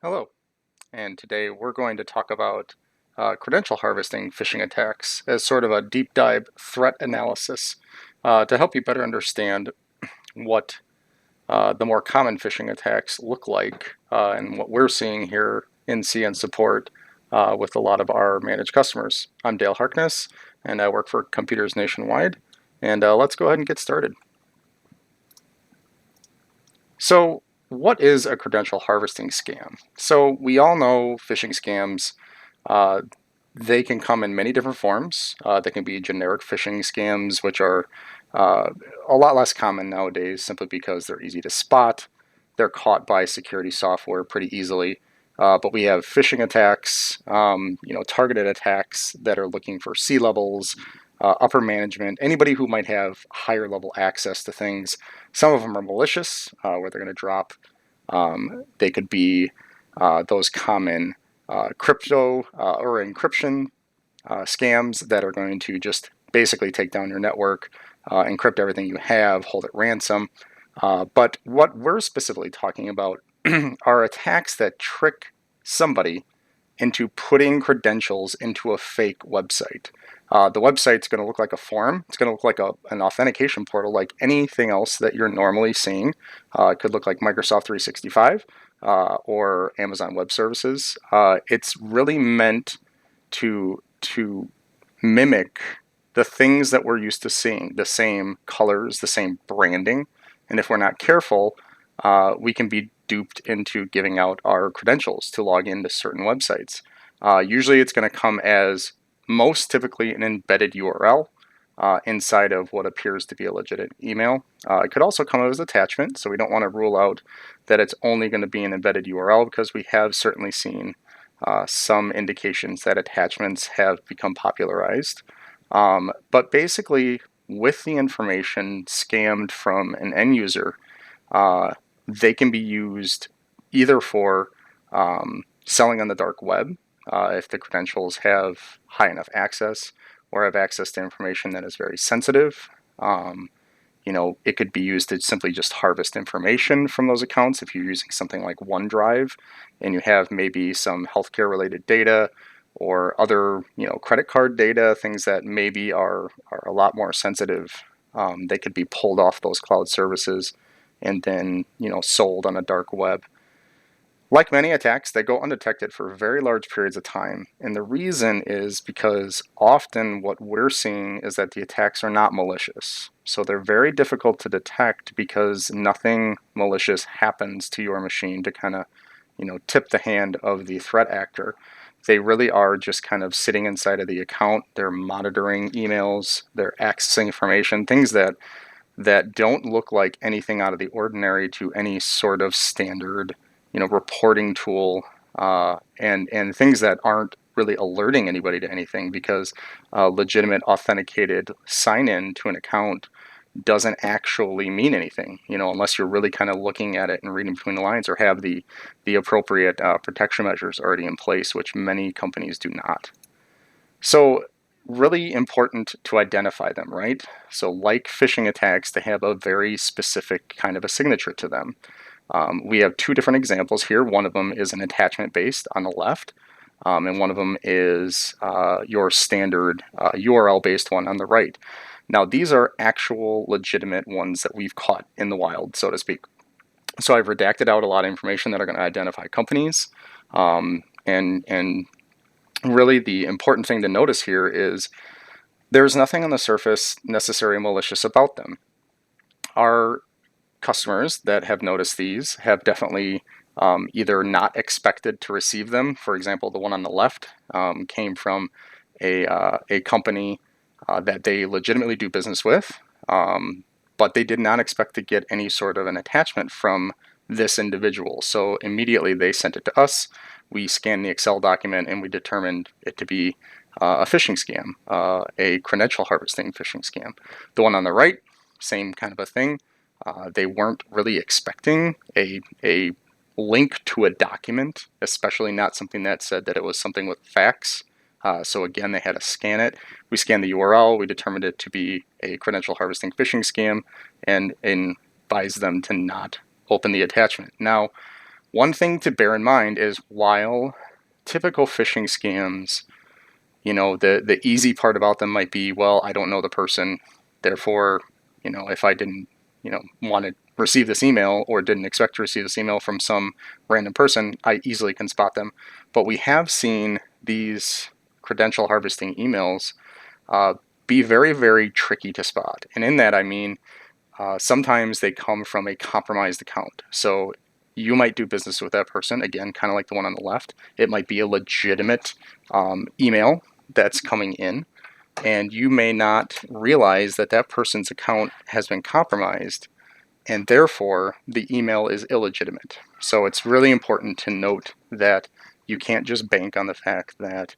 Hello, and today we're going to talk about credential harvesting phishing attacks as sort of a deep dive threat analysis to help you better understand what the more common phishing attacks look like and what we're seeing here in CN support with a lot of our managed customers. I'm Dale Harkness, and I work for Computers Nationwide, and let's go ahead and get started. So, what is a credential harvesting scam? So, we all know phishing scams. Uh, they can come in many different forms. They can be generic phishing scams, which are uh, a lot less common nowadays simply because they're easy to spot. They're caught by security software pretty easily. But we have phishing attacks, targeted attacks that are looking for C-levels, upper management, anybody who might have higher level access to things. Some of them are malicious, where they're going to drop. They could be those common crypto or encryption scams that are going to just basically take down your network, encrypt everything you have, hold it ransom. But what we're specifically talking about are attacks that trick somebody into putting credentials into a fake website. The website's going to look like a form. It's going to look like an authentication portal like anything else that you're normally seeing. It could look like Microsoft 365 or Amazon Web Services. It's really meant to mimic the things that we're used to seeing, the same colors, the same branding. And if we're not careful, we can be duped into giving out our credentials to log into certain websites. Usually it's going to come as most typically an embedded URL inside of what appears to be a legitimate email. It could also come as attachment, so we don't want to rule out that it's only going to be an embedded URL because we have certainly seen some indications that attachments have become popularized. But basically, with the information scammed from an end user, they can be used either for selling on the dark web if the credentials have high enough access or have access to information that is very sensitive. It could be used to simply just harvest information from those accounts if you're using something like OneDrive and you have maybe some healthcare related data or other, credit card data, things that maybe are a lot more sensitive. They could be pulled off those cloud services and then, sold on a dark web. Like many attacks, they go undetected for very large periods of time. And the reason is because often what we're seeing is that the attacks are not malicious. So they're very difficult to detect because nothing malicious happens to your machine to kind of, tip the hand of the threat actor. They really are just kind of sitting inside of the account. They're monitoring emails, they're accessing information, things that don't look like anything out of the ordinary to any sort of standard, reporting tool, and things that aren't really alerting anybody to anything because legitimate authenticated sign-in to an account doesn't actually mean anything, unless you're really kind of looking at it and reading between the lines or have the appropriate protection measures already in place, which many companies do not. So really important to identify them, right? So like phishing attacks, they have a very specific kind of a signature to them. We have two different examples here. One of them is an attachment based on the left, and one of them is your standard URL based one on the right. Now these are actual legitimate ones that we've caught in the wild, so to speak. So I've redacted out a lot of information that are going to identify companies, and really the important thing to notice here is there's nothing on the surface necessarily malicious about them. Our customers that have noticed these have definitely either not expected to receive them. For example, the one on the left came from a company that they legitimately do business with, but they did not expect to get any sort of an attachment from this individual. So immediately they sent it to us. We scanned the Excel document and we determined it to be a phishing scam, a credential harvesting phishing scam. The one on the right, same kind of a thing. They weren't really expecting a link to a document, especially not something that said that it was something with facts. So again, they had to scan it. We scanned the URL. We determined it to be a credential harvesting phishing scam and advised them to not open the attachment. Now, one thing to bear in mind is while typical phishing scams, the easy part about them might be, well, I don't know the person, therefore, if I didn't, want to receive this email or didn't expect to receive this email from some random person, I easily can spot them. But we have seen these credential harvesting emails be very, very tricky to spot. And in that, I mean, sometimes they come from a compromised account. So you might do business with that person, again, kind of like the one on the left. It might be a legitimate email that's coming in, and you may not realize that that person's account has been compromised, and therefore the email is illegitimate. So it's really important to note that you can't just bank on the fact that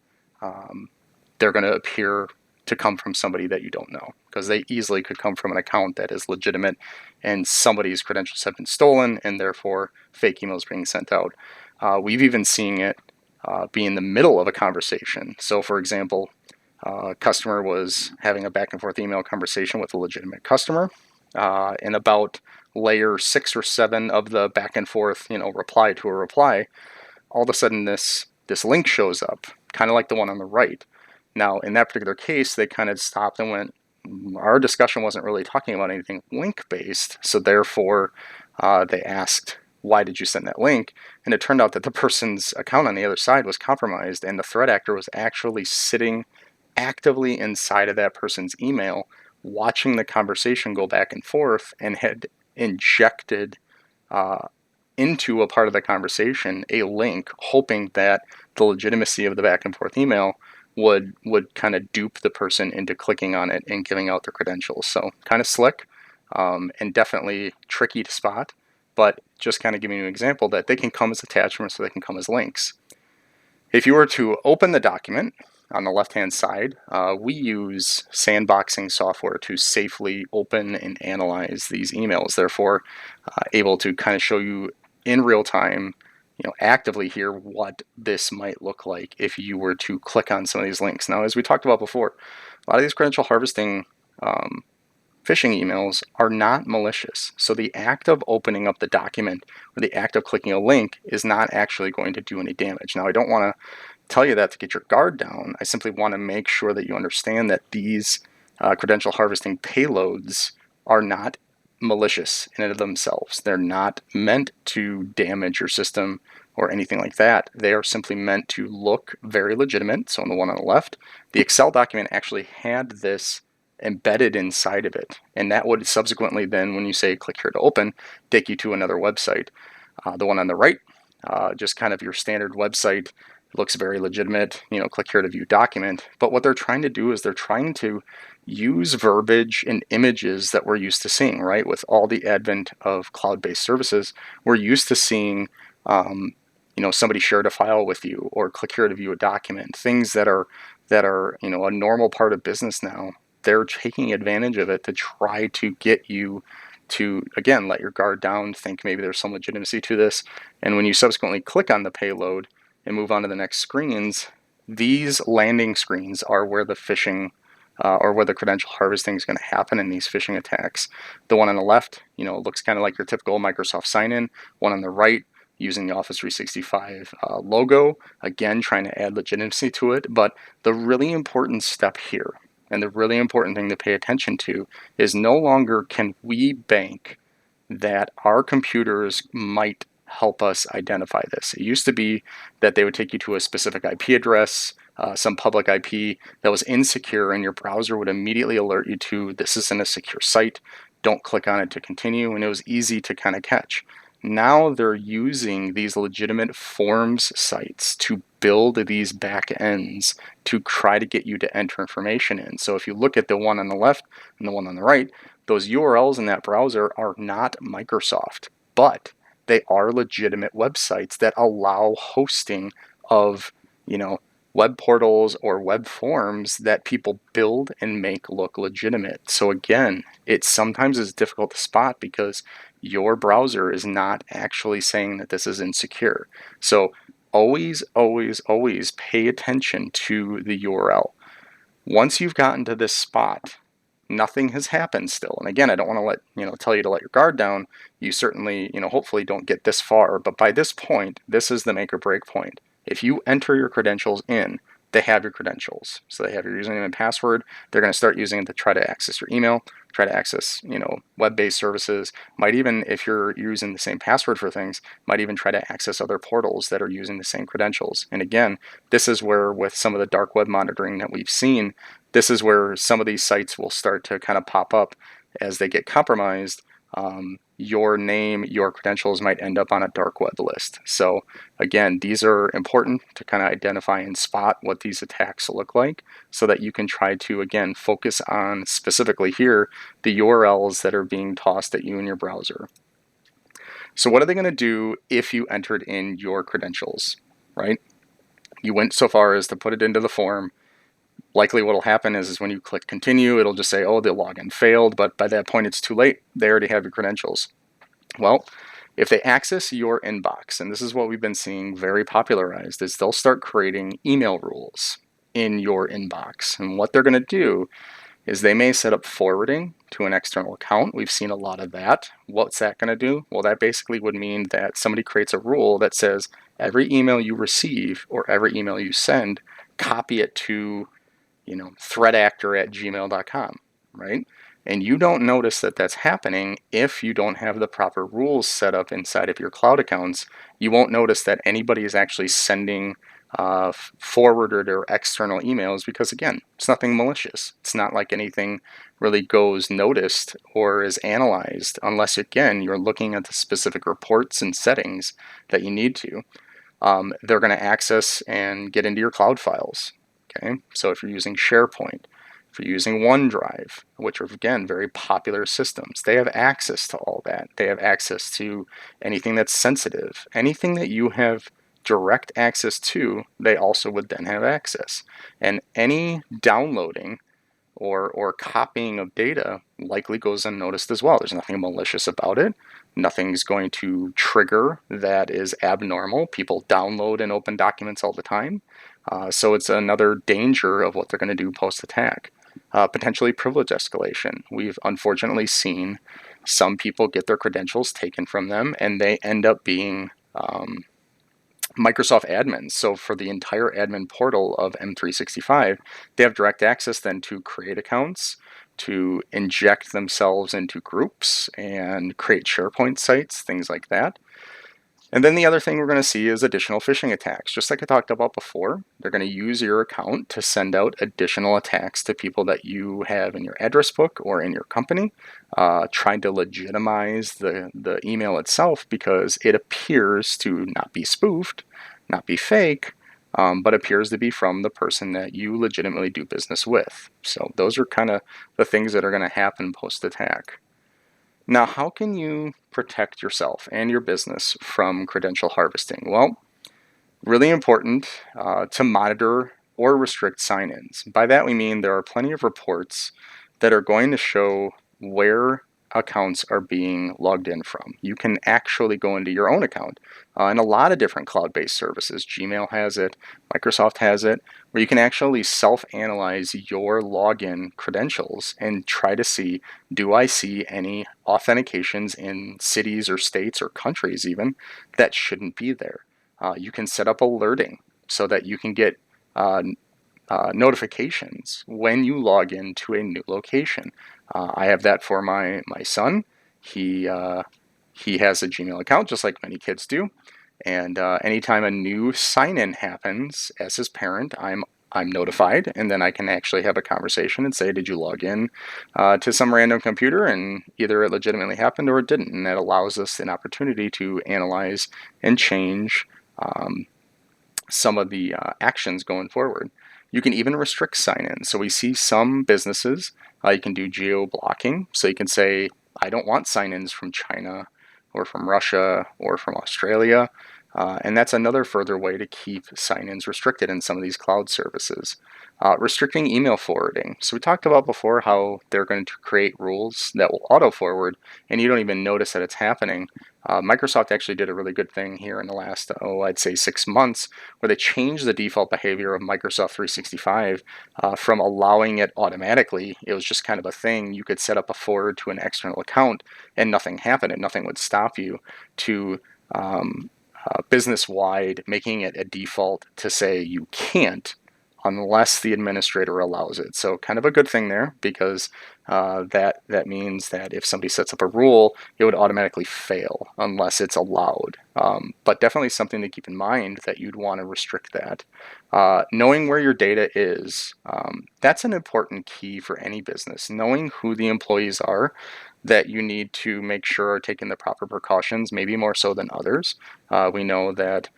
they're going to appear to come from somebody that you don't know, because they easily could come from an account that is legitimate and somebody's credentials have been stolen and therefore fake emails being sent out. We've even seen it be in the middle of a conversation. So for example, a customer was having a back and forth email conversation with a legitimate customer, and about layer 6 or 7 of the back and forth, reply to a reply, all of a sudden this link shows up, kind of like the one on the right. Now, in that particular case, they kind of stopped and went, our discussion wasn't really talking about anything link-based, so therefore they asked, why did you send that link? And it turned out that the person's account on the other side was compromised, and the threat actor was actually sitting actively inside of that person's email, watching the conversation go back and forth, and had injected into a part of the conversation a link, hoping that the legitimacy of the back and forth email would kind of dupe the person into clicking on it and giving out their credentials. So kind of slick, and definitely tricky to spot, but just kind of giving you an example that they can come as attachments or they can come as links. If you were to open the document on the left-hand side, we use sandboxing software to safely open and analyze these emails, therefore able to kind of show you in real time, actively here what this might look like if you were to click on some of these links. Now, as we talked about before, a lot of these credential harvesting phishing emails are not malicious. So the act of opening up the document or the act of clicking a link is not actually going to do any damage. Now, I don't want to tell you that to get your guard down. I simply want to make sure that you understand that these credential harvesting payloads are not malicious in and of themselves. They're not meant to damage your system or anything like that. They are simply meant to look very legitimate. So on the one on the left, the Excel document actually had this embedded inside of it, and that would subsequently then, when you say click here to open, take you to another website. The one on the right, just kind of your standard website, looks very legitimate, click here to view document. But what they're trying to do is they're trying to use verbiage and images that we're used to seeing, right? With all the advent of cloud-based services, we're used to seeing, somebody shared a file with you, or click here to view a document, things that are a normal part of business now. They're taking advantage of it to try to get you to, again, let your guard down, think maybe there's some legitimacy to this. And when you subsequently click on the payload and move on to the next screens, these landing screens are where the phishing or where the credential harvesting is going to happen in these phishing attacks. The one on the left, looks kind of like your typical Microsoft sign-in. One on the right, using the Office 365 logo, again, trying to add legitimacy to it. But the really important step here, and the really important thing to pay attention to, is no longer can we bank that our computers might help us identify this. It used to be that they would take you to a specific IP address, some public IP that was insecure, and your browser would immediately alert you to, this isn't a secure site, don't click on it to continue, and it was easy to kind of catch. Now they're using these legitimate forms sites to build these back ends to try to get you to enter information in. So if you look at the one on the left and the one on the right, those URLs in that browser are not Microsoft, but they are legitimate websites that allow hosting of, web portals or web forms that people build and make look legitimate. So again, it sometimes is difficult to spot because your browser is not actually saying that this is insecure. So always, always, always pay attention to the URL. Once you've gotten to this spot, nothing has happened still. And again, I don't want to tell you to let your guard down. You certainly, hopefully don't get this far, but by this point, this is the make or break point. If you enter your credentials in, they have your credentials. So they have your username and password. They're going to start using it to try to access your email, try to access, web-based services. Might even, if you're using the same password for things, might even try to access other portals that are using the same credentials. And again, this is where, with some of the dark web monitoring that we've seen, this is where some of these sites will start to kind of pop up as they get compromised. Your name, your credentials might end up on a dark web list. So again, these are important to kind of identify and spot what these attacks look like so that you can try to, again, focus on specifically here the URLs that are being tossed at you in your browser. So what are they going to do if you entered in your credentials, right? You went so far as to put it into the form. Likely what will happen is when you click continue, it'll just say, oh, the login failed, but by that point it's too late. They already have your credentials. Well, if they access your inbox, and this is what we've been seeing very popularized, is they'll start creating email rules in your inbox. And what they're going to do is they may set up forwarding to an external account. We've seen a lot of that. What's that going to do? Well, that basically would mean that somebody creates a rule that says every email you receive or every email you send, copy it to threatactor@gmail.com, right? And you don't notice that that's happening if you don't have the proper rules set up inside of your cloud accounts. You won't notice that anybody is actually sending forwarded or external emails because, again, it's nothing malicious. It's not like anything really goes noticed or is analyzed unless, again, you're looking at the specific reports and settings that you need to. They're going to access and get into your cloud files. Okay, so if you're using SharePoint, if you're using OneDrive, which are, again, very popular systems, they have access to all that. They have access to anything that's sensitive. Anything that you have direct access to, they also would then have access. And any downloading or copying of data likely goes unnoticed as well. There's nothing malicious about it. Nothing's going to trigger that is abnormal. People download and open documents all the time. So it's another danger of what they're going to do post-attack. Potentially privilege escalation. We've unfortunately seen some people get their credentials taken from them and they end up being Microsoft admins. So for the entire admin portal of M365, they have direct access then to create accounts, to inject themselves into groups and create SharePoint sites, things like that. And then the other thing we're going to see is additional phishing attacks. Just like I talked about before, they're going to use your account to send out additional attacks to people that you have in your address book or in your company, trying to legitimize the email itself because it appears to not be spoofed, not be fake, but appears to be from the person that you legitimately do business with. So those are kind of the things that are going to happen post-attack. Now, how can you protect yourself and your business from credential harvesting? Well, really important to monitor or restrict sign-ins. By that we mean there are plenty of reports that are going to show where accounts are being logged in from. You can actually go into your own account and a lot of different cloud-based services. Gmail has it, Microsoft has it, where you can actually self-analyze your login credentials and try to see, do I see any authentications in cities or states or countries even that shouldn't be there? You can set up alerting so that you can get notifications when you log into a new location. I have that for my son. He has a Gmail account just like many kids do, and anytime a new sign-in happens as his parent, I'm notified, and then I can actually have a conversation and say, did you log in to some random computer? And either it legitimately happened or it didn't, and that allows us an opportunity to analyze and change some of the actions going forward. You can even restrict sign-in. So we see some businesses, you can do geo-blocking. So you can say, I don't want sign-ins from China or from Russia or from Australia. And that's another further way to keep sign-ins restricted in some of these cloud services. Restricting email forwarding. So we talked about before how they're going to create rules that will auto-forward and you don't even notice that it's happening. Microsoft actually did a really good thing here in the last, I'd say 6 months, where they changed the default behavior of Microsoft 365 from allowing it automatically. It was just kind of a thing. You could set up a forward to an external account and nothing happened and nothing would stop you, to business-wide making it a default to say you can't unless the administrator allows it. So kind of a good thing there, because that means that if somebody sets up a rule, it would automatically fail unless it's allowed. But definitely something to keep in mind, that you'd want to restrict that. Knowing where your data is, that's an important key for any business. Knowing who the employees are that you need to make sure are taking the proper precautions, maybe more so than others. We know that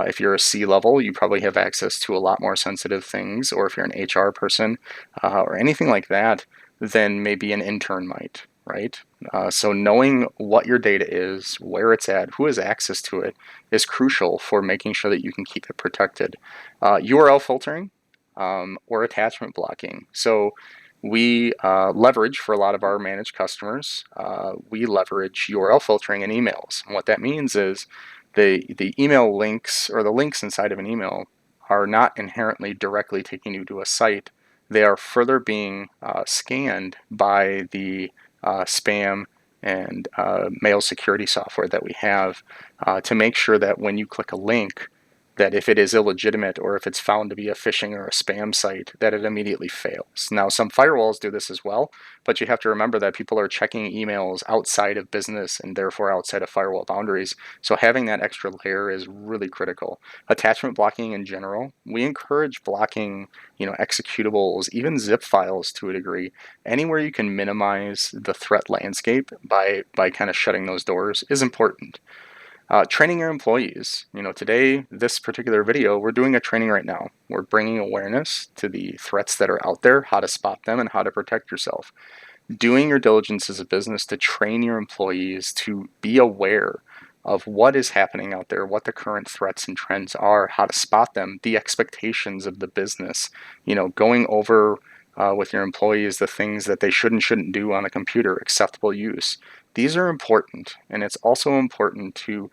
if you're a C-level, you probably have access to a lot more sensitive things, or if you're an HR person or anything like that, than maybe an intern might, right? So knowing what your data is, where it's at, who has access to it, is crucial for making sure that you can keep it protected. URL filtering or attachment blocking. So we leverage, for a lot of our managed customers, we leverage URL filtering in emails. And what that means is the email links, or the links inside of an email, are not inherently directly taking you to a site. They are further being scanned by the spam and mail security software that we have, to make sure that when you click a link, that if it is illegitimate or if it's found to be a phishing or a spam site, that it immediately fails. Now, some firewalls do this as well, but you have to remember that people are checking emails outside of business and therefore outside of firewall boundaries. So having that extra layer is really critical. Attachment blocking in general, we encourage blocking, executables, even zip files to a degree. Anywhere you can minimize the threat landscape by kind of shutting those doors is important. Training your employees. Today, this particular video, we're doing a training right now. We're bringing awareness to the threats that are out there, how to spot them, and how to protect yourself. Doing your diligence as a business to train your employees to be aware of what is happening out there, what the current threats and trends are, how to spot them, the expectations of the business, going over with your employees the things that they should and shouldn't do on a computer, acceptable use. These are important, and it's also important to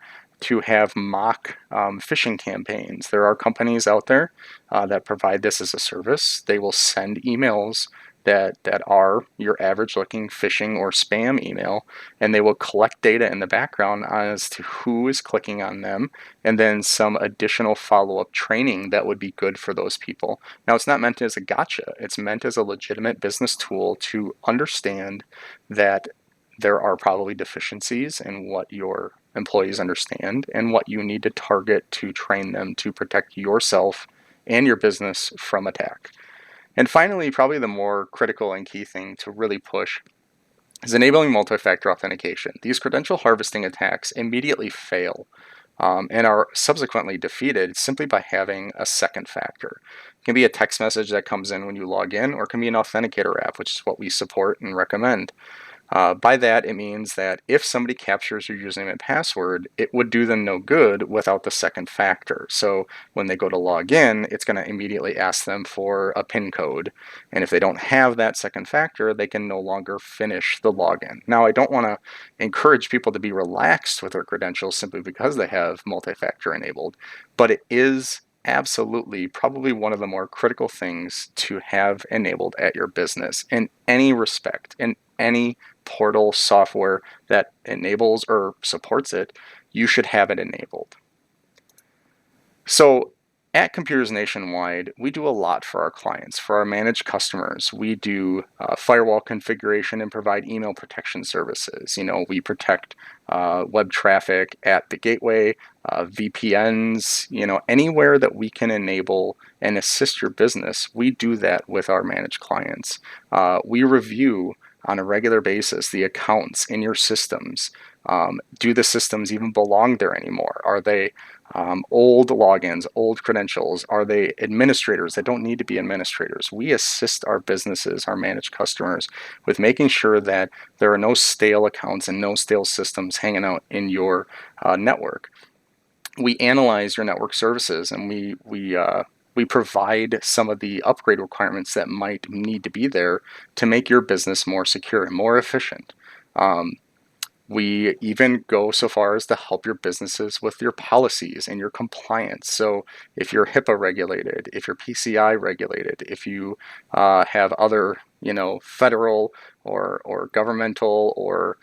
have mock phishing campaigns. There are companies out there that provide this as a service. They will send emails that are your average looking phishing or spam email, and they will collect data in the background as to who is clicking on them, and then some additional follow-up training that would be good for those people. Now, it's not meant as a gotcha. It's meant as a legitimate business tool to understand that there are probably deficiencies in what your employees understand and what you need to target to train them to protect yourself and your business from attack. And finally, probably the more critical and key thing to really push is enabling multi-factor authentication. These credential harvesting attacks immediately fail and are subsequently defeated simply by having a second factor. It can be a text message that comes in when you log in, or it can be an authenticator app, which is what we support and recommend. By that, it means that if somebody captures your username and password, it would do them no good without the second factor. So when they go to log in, it's going to immediately ask them for a PIN code. And if they don't have that second factor, they can no longer finish the login. Now, I don't want to encourage people to be relaxed with their credentials simply because they have multi-factor enabled, but it is absolutely probably one of the more critical things to have enabled at your business in any respect, in any portal software that enables or supports it. You should have it enabled. So at Computers Nationwide, we do a lot for our clients. For our managed customers, we do firewall configuration and provide email protection services. We protect web traffic at the gateway, VPNs, anywhere that we can enable and assist your business, we do that with our managed clients. We review on a regular basis the accounts in your systems. Do the systems even belong there anymore? Are they old logins, old credentials? Are they administrators that don't need to be administrators? We assist our businesses, our managed customers, with making sure that there are no stale accounts and no stale systems hanging out in your network. We analyze your network services, and we provide some of the upgrade requirements that might need to be there to make your business more secure and more efficient. We even go so far as to help your businesses with your policies and your compliance. So if you're HIPAA regulated, if you're PCI regulated, if you have other, federal or governmental or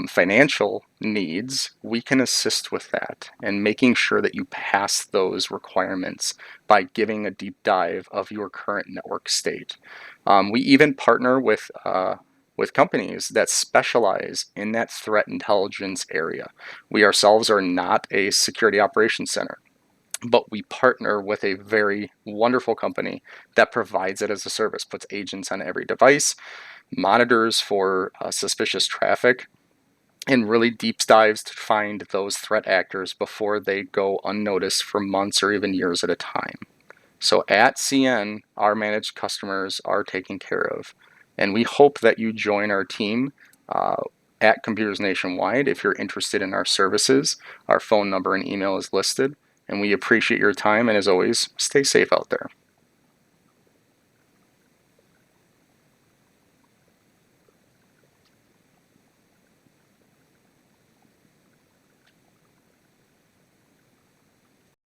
financial needs, we can assist with that and making sure that you pass those requirements by giving a deep dive of your current network state. We even partner with companies that specialize in that threat intelligence area. We ourselves are not a security operations center, but we partner with a very wonderful company that provides it as a service, puts agents on every device, monitors for suspicious traffic, and really deep dives to find those threat actors before they go unnoticed for months or even years at a time. So at CN, our managed customers are taken care of. And we hope that you join our team at Computers Nationwide if you're interested in our services. Our phone number and email is listed. And we appreciate your time. And as always, stay safe out there.